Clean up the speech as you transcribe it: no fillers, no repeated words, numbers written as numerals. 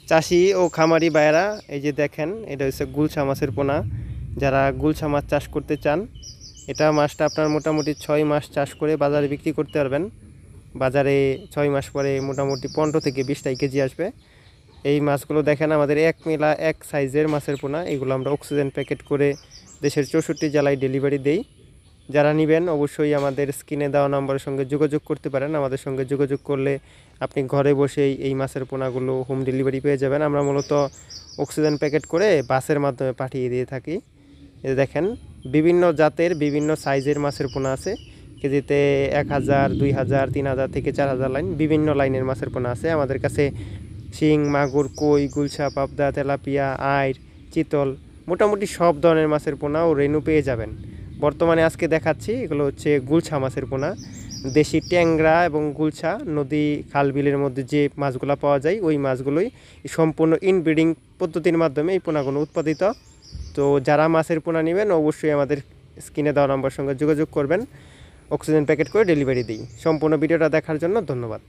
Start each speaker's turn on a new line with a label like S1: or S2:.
S1: চাষি ও খামারি ভাইয়েরা, এই যে দেখেন, এটা হচ্ছে গুলশা মাছের পোনা। যারা গুলশা মাছ চাষ করতে চান, এটা মাছটা আপনার মোটামুটি 6 মাস চাষ করে বাজারে বিক্রি করতে পারবেন। বাজারে 6 মাস পরে মোটামুটি 15 থেকে 20 কেজি আসবে। এই মাছগুলো দেখেন, আমাদের এক মেলা এক সাইজের মাছের পোনা। এগুলো আমরা অক্সিজেন প্যাকেট করে দেশের 64 জেলায় ডেলিভারি দেই। যারা নেবেন অবশ্যই আমাদের স্ক্রিনে দেওয়া নাম্বারের সঙ্গে যোগাযোগ করতে পারেন। আমাদের সঙ্গে যোগাযোগ করলে আপনি ঘরে বসেই এই মাছের পোনাগুলো হোম ডেলিভারি পেয়ে যাবেন। আমরা মূলত অক্সিজেন প্যাকেট করে বাসের মাধ্যমে পাঠিয়ে দিয়ে থাকি। এই দেখেন, বিভিন্ন জাতের বিভিন্ন সাইজের মাছের পোনা আছে। কেজিতে 1000, 2000, 3000 থেকে 4000 লাইন, বিভিন্ন লাইনের মাছের পোনা আছে আমাদের কাছে। শিং, মাগুর, কই, গুলশা, পাবদা, তেলাপিয়া, আইড়, চিতল, মোটামুটি সব ধরনের মাছের পোনা ও রেনু পেয়ে যাবেন। বর্তমানে আজকে দেখাচ্ছি, এগুলো হচ্ছে গুলশা মাছের পোনা। দেশি ট্যাংরা এবং গুলশা নদী খাল বিলের মধ্যে যে মাছগুলো পাওয়া যায়, ওই মাছগুলোই সম্পূর্ণ ইনব্রিডিং পদ্ধতির মাধ্যমে এই পোনাগুলো উৎপাদিত। তো যারা মাছের পোনা নেবেন অবশ্যই আমাদের স্ক্রিনে দেওয়া নাম্বার সঙ্গে যোগাযোগ করবেন। অক্সিজেন প্যাকেট করে ডেলিভারি দিই। সম্পূর্ণ ভিডিওটা দেখার জন্য ধন্যবাদ।